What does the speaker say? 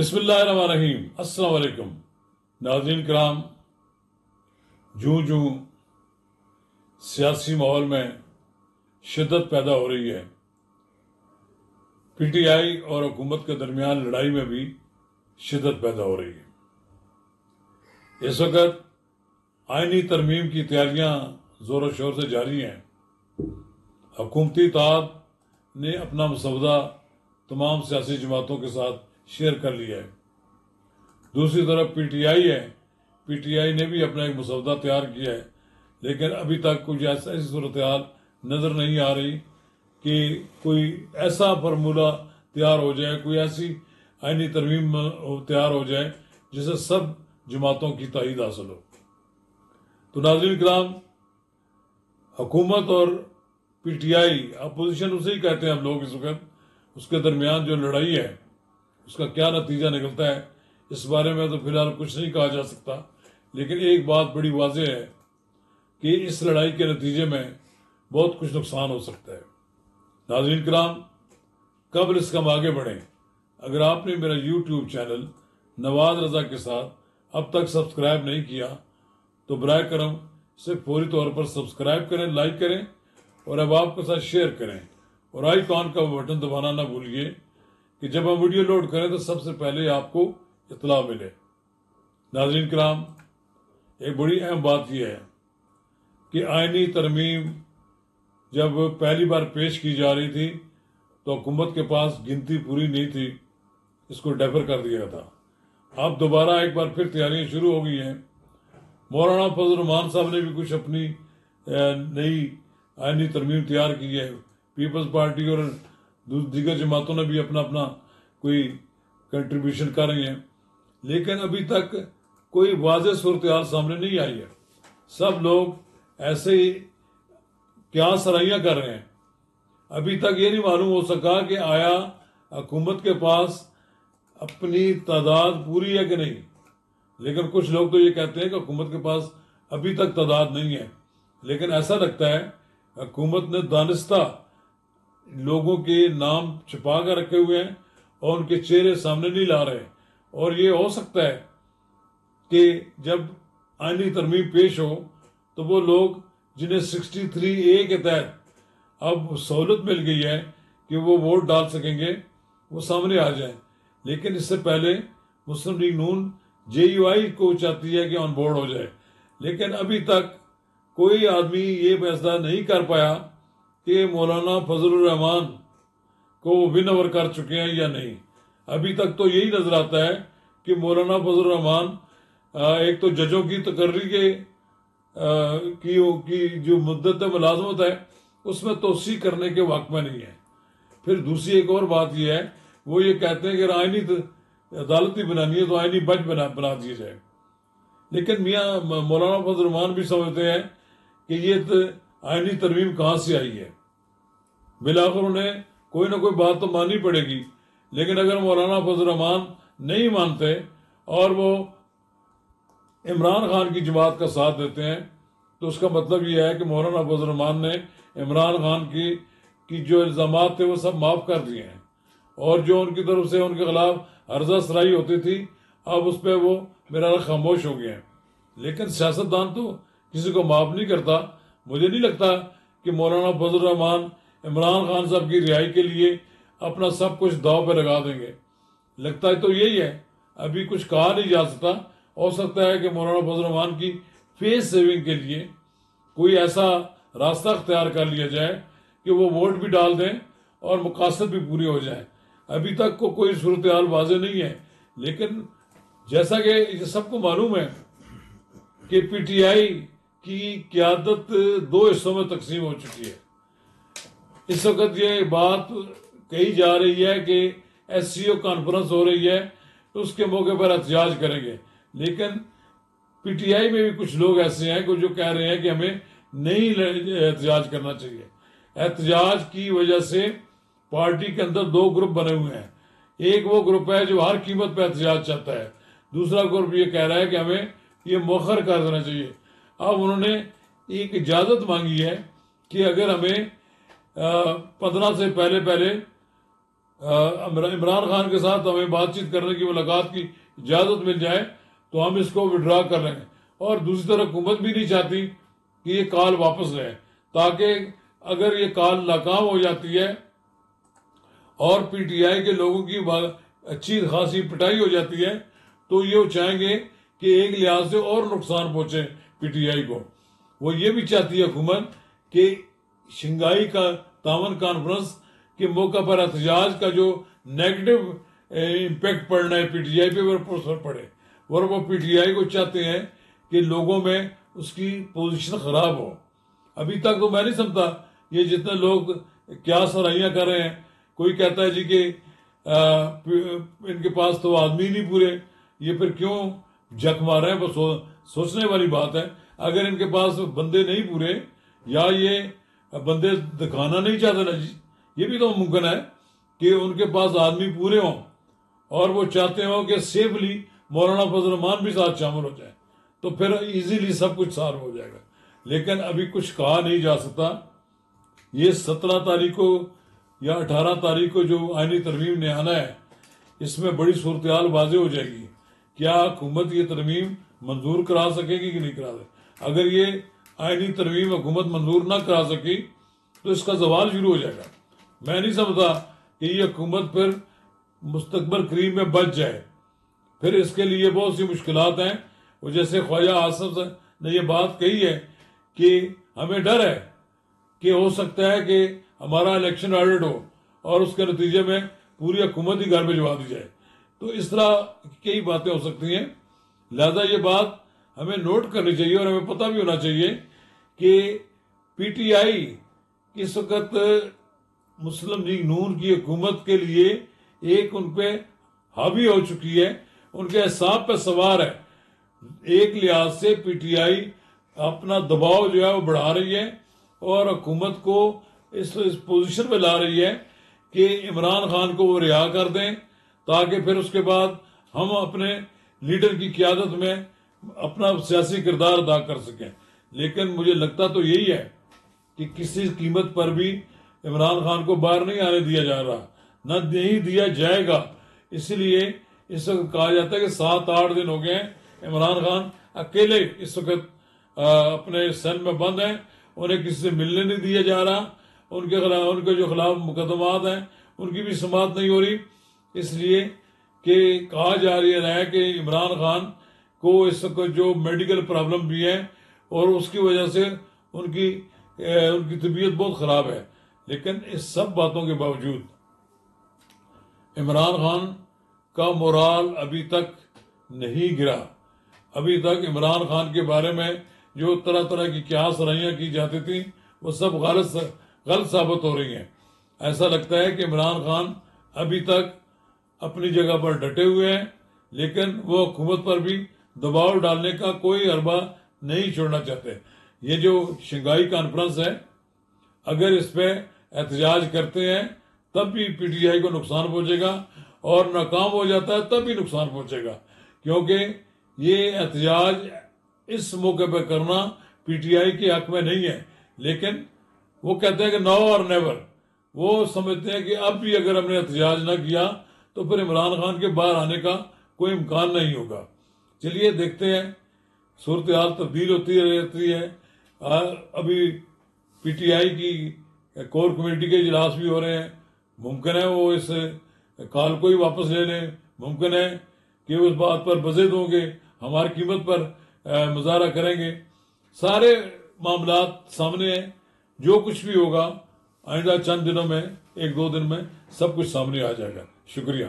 بسم اللہ الرحمن الرحیم۔ السلام علیکم ناظرین کرام، جوں سیاسی ماحول میں شدت پیدا ہو رہی ہے، پی ٹی آئی اور حکومت کے درمیان لڑائی میں بھی شدت پیدا ہو رہی ہے۔ اس وقت آئینی ترمیم کی تیاریاں زور و شور سے جاری ہیں۔ حکومتی اتحاد نے اپنا مسودہ تمام سیاسی جماعتوں کے ساتھ شیئر کر لیا ہے۔ دوسری طرف پی ٹی آئی نے بھی اپنا ایک مسودہ تیار کیا ہے، لیکن ابھی تک کچھ ایسی صورتحال نظر نہیں آ رہی کہ کوئی ایسا فارمولہ تیار ہو جائے، کوئی ایسی آئینی ترمیم تیار ہو جائے جسے سب جماعتوں کی تائید حاصل ہو۔ تو ناظرین کرام، حکومت اور پی ٹی آئی، اپوزیشن اسے ہی کہتے ہیں ہم لوگ اس وقت، اس کے درمیان جو لڑائی ہے اس کا کیا نتیجہ نکلتا ہے اس بارے میں تو فی الحال کچھ نہیں کہا جا سکتا، لیکن ایک بات بڑی واضح ہے کہ اس لڑائی کے نتیجے میں بہت کچھ نقصان ہو سکتا ہے۔ ناظرین کرام، قبل اس کا ہم آگے بڑھیں، اگر آپ نے میرا یوٹیوب چینل نواز رضا کے ساتھ اب تک سبسکرائب نہیں کیا تو براہ کرم اسے فوری طور پر سبسکرائب کریں، لائک کریں اور اب آپ کے ساتھ شیئر کریں، اور آئیکن کا بٹن دبانا نہ بھولیے کہ جب ہم ویڈیو لوڈ کریں تو سب سے پہلے آپ کو اطلاع ملے۔ ناظرین کرام، ایک بڑی اہم بات یہ ہے کہ آئینی ترمیم جب پہلی بار پیش کی جا رہی تھی تو حکومت کے پاس گنتی پوری نہیں تھی، اس کو ڈیفر کر دیا تھا۔ اب دوبارہ ایک بار پھر تیاریاں شروع ہو گئی ہیں۔ مولانا فضل الرحمان صاحب نے بھی کچھ اپنی نئی آئینی ترمیم تیار کی ہے، پیپلز پارٹی اور دیگر جماعتوں نے بھی اپنا کوئی کنٹریبیوشن کر رہی ہیں، لیکن ابھی تک کوئی واضح صورتحال سامنے نہیں آئی ہے۔ سب لوگ ایسے ہی کیا سرائیاں کر رہے ہیں۔ ابھی تک یہ نہیں معلوم ہو سکا کہ آیا حکومت کے پاس اپنی تعداد پوری ہے کہ نہیں، لیکن کچھ لوگ تو یہ کہتے ہیں کہ حکومت کے پاس ابھی تک تعداد نہیں ہے، لیکن ایسا لگتا ہے حکومت نے دانستہ لوگوں کے نام چھپا کر رکھے ہوئے ہیں اور ان کے چہرے سامنے نہیں لا رہے، اور یہ ہو سکتا ہے کہ جب آئینی ترمیم پیش ہو تو وہ لوگ جنہیں 63A کے تحت اب سہولت مل گئی ہے کہ وہ ووٹ ڈال سکیں گے، وہ سامنے آ جائیں، لیکن اس سے پہلے مسلم لیگ نون JUI کو چاہتی ہے کہ آن بورڈ ہو جائے، لیکن ابھی تک کوئی آدمی یہ فیصلہ نہیں کر پایا کہ مولانا فضل الرحمان کو ون اوور کر چکے ہیں یا نہیں۔ ابھی تک تو یہی نظر آتا ہے کہ مولانا فضل الرحمان ایک تو ججوں کی تقرری کی جو مدت ملازمت ہے اس میں توسیع کرنے کے واقع میں نہیں ہے۔ پھر دوسری ایک اور بات یہ ہے، وہ یہ کہتے ہیں کہ اگر آئینی عدالتی بنانی ہے تو آئینی بنچ بنا دیا جائے، لیکن میاں مولانا فضل الرحمان بھی سمجھتے ہیں کہ یہ آئینی ترمیم کہاں سے آئی ہے۔ بالآخر انہیں کوئی نہ کوئی بات تو ماننی پڑے گی، لیکن اگر مولانا فضل الرحمان نہیں مانتے اور وہ عمران خان کی جماعت کا ساتھ دیتے ہیں تو اس کا مطلب یہ ہے کہ مولانا فضل الرحمان نے عمران خان کی جو الزامات تھے وہ سب معاف کر دیے ہیں، اور جو ان کی طرف سے ان کے خلاف عرضہ سرائی ہوتی تھی اب اس پہ وہ میرا خاموش ہو گئے ہیں۔ لیکن سیاستدان تو کسی کو معاف نہیں کرتا۔ مجھے نہیں لگتا کہ مولانا فضل الرحمان عمران خان صاحب کی رہائی کے لیے اپنا سب کچھ داؤ پہ لگا دیں گے۔ لگتا ہے تو یہی ہے، ابھی کچھ کہا نہیں جا سکتا۔ ہو سکتا ہے کہ مولانا فضل الرحمان کی فیس سیونگ کے لیے کوئی ایسا راستہ اختیار کر لیا جائے کہ وہ ووٹ بھی ڈال دیں اور مقاصد بھی پوری ہو جائیں۔ ابھی تک کوئی صورتحال واضح نہیں ہے، لیکن جیسا کہ یہ سب کو معلوم ہے کہ پی ٹی آئی کی قیادت دو حصوں میں تقسیم ہو چکی ہے۔ اس وقت یہ بات کہی جا رہی ہے کہ SCO کانفرنس ہو رہی ہے تو اس کے موقع پر احتجاج کریں گے، لیکن پی ٹی آئی میں بھی کچھ لوگ ایسے ہیں جو کہہ رہے ہیں کہ ہمیں نہیں احتجاج کرنا چاہیے۔ احتجاج کی وجہ سے پارٹی کے اندر دو گروپ بنے ہوئے ہیں، ایک وہ گروپ ہے جو ہر قیمت پہ احتجاج چاہتا ہے، دوسرا گروپ یہ کہہ رہا ہے کہ ہمیں یہ مؤخر کر دینا چاہیے۔ اب انہوں نے ایک اجازت مانگی ہے کہ اگر ہمیں 15 سے پہلے عمران خان کے ساتھ ہمیں بات چیت کرنے کی ملاقات کی اجازت مل جائے تو ہم اس کو وڈرا کر لیں، اور دوسری طرف حکومت بھی نہیں چاہتی کہ یہ کال واپس لیں، تاکہ اگر یہ کال ناکام ہو جاتی ہے اور پی ٹی آئی کے لوگوں کی اچھی خاصی پٹائی ہو جاتی ہے تو یہ چاہیں گے کہ ایک لحاظ سے اور نقصان پہنچے پی ٹی آئی کو۔ وہ یہ بھی چاہتی ہے حکومت کہ شنگھائی کا تعاون کانفرنس کے موقع پر احتجاج کا جو نیگیٹو امپیکٹ پڑنا ہے پی ٹی آئی پہ وہ پر پڑے، اور وہ پی ٹی آئی کو چاہتے ہیں کہ لوگوں میں اس کی پوزیشن خراب ہو۔ ابھی تک تو میں نہیں سمجھتا یہ جتنے لوگ کیا سرائیاں کر رہے ہیں، کوئی کہتا ہے جی کہ ان کے پاس تو آدمی نہیں پورے، یہ پھر کیوں جک مار رہے ہیں؟ بس سوچنے والی بات ہے۔ اگر ان کے پاس بندے نہیں پورے یا یہ بندے دکھانا نہیں چاہتے نا جی، یہ بھی تو ممکن ہے کہ ان کے پاس آدمی پورے ہوں اور وہ چاہتے ہوں کہ سیفلی مولانا فضل الرحمان بھی ساتھ شامل ہو جائے، تو پھر ایزیلی سب کچھ سالو ہو جائے گا۔ لیکن ابھی کچھ کہا نہیں جا سکتا۔ یہ 17 تاریخ کو یا 18 تاریخ کو جو آئینی ترمیم نے آنا ہے، اس میں بڑی صورتحال واضح ہو جائے گی۔ کیا حکومت یہ ترمیم منظور کرا سکے گی کہ نہیں کرا سکے؟ اگر یہ آئینی ترمیم حکومت منظور نہ کرا سکی تو اس کا زوال شروع ہو جائے گا۔ میں نہیں سمجھتا کہ یہ حکومت پھر مستقبل قریب میں بچ جائے، پھر اس کے لیے بہت سی مشکلات ہیں۔ وہ جیسے خواجہ آصف نے یہ بات کہی ہے کہ ہمیں ڈر ہے کہ ہو سکتا ہے کہ ہمارا الیکشن آڈٹ ہو اور اس کے نتیجے میں پوری حکومت ہی گھر بھجوا دی جائے، تو اس طرح کئی باتیں ہو سکتی ہیں۔ لہذا یہ بات ہمیں نوٹ کرنی چاہیے اور ہمیں پتہ بھی ہونا چاہیے کہ پی ٹی آئی اس وقت مسلم لیگ نون کی حکومت کے لیے ایک ان پہ حاوی ہو چکی ہے، ان کے اعصاب پہ سوار ہے۔ ایک لحاظ سے پی ٹی آئی اپنا دباؤ جو ہے وہ بڑھا رہی ہے اور حکومت کو اس پوزیشن پہ لا رہی ہے کہ عمران خان کو وہ رہا کر دیں، تاکہ پھر اس کے بعد ہم اپنے لیڈر کی قیادت میں اپنا سیاسی کردار ادا کر سکیں۔ لیکن مجھے لگتا تو یہی ہے کہ کسی قیمت پر بھی عمران خان کو باہر نہیں آنے دیا جا رہا، نہ نہیں دیا جائے گا۔ اسی لیے اس وقت کہا جاتا ہے کہ 7-8 دن ہو گئے ہیں عمران خان اکیلے اس وقت اپنے سیل میں بند ہیں، انہیں کسی سے ملنے نہیں دیا جا رہا، ان کے جو خلاف مقدمات ہیں ان کی بھی سماعت نہیں ہو رہی، اس لیے کہ کہا جا رہا ہے کہ عمران خان کو اس وقت جو میڈیکل پرابلم بھی ہے اور اس کی وجہ سے ان کی طبیعت بہت خراب ہے۔ لیکن اس سب باتوں کے باوجود عمران خان کا مورال ابھی تک نہیں گرا۔ ابھی تک عمران خان کے بارے میں جو طرح طرح کی کیا سرائیاں کی جاتی تھیں وہ سب غلط ثابت ہو رہی ہیں۔ ایسا لگتا ہے کہ عمران خان ابھی تک اپنی جگہ پر ڈٹے ہوئے ہیں، لیکن وہ حکومت پر بھی دباؤ ڈالنے کا کوئی حربہ نہیں چھوڑنا چاہتے۔ یہ جو شنگھائی کانفرنس ہے، اگر اس پہ احتجاج کرتے ہیں تب بھی پی ٹی آئی کو نقصان پہنچے گا، اور ناکام ہو جاتا ہے تب بھی نقصان پہنچے گا، کیونکہ یہ احتجاج اس موقع پہ کرنا پی ٹی آئی کے حق میں نہیں ہے۔ لیکن وہ کہتے ہیں کہ ناؤ اور نیور، وہ سمجھتے ہیں کہ اب بھی اگر ہم نے احتجاج نہ کیا تو پھر عمران خان کے باہر آنے کا کوئی امکان نہیں ہوگا۔ چلیے دیکھتے ہیں، صورتحال تبدیل ہوتی رہتی ہے۔ ابھی پی ٹی آئی کی کور کمیٹی کے اجلاس بھی ہو رہے ہیں، ممکن ہے وہ اس کال کو ہی واپس لے لیں، ممکن ہے کہ اس بات پر بضد ہوں گے، ہماری قیمت پر مظاہرہ کریں گے۔ سارے معاملات سامنے ہیں، جو کچھ بھی ہوگا آئندہ چند دنوں میں، 1-2 دن میں سب کچھ سامنے آ جائے گا۔ شکریہ۔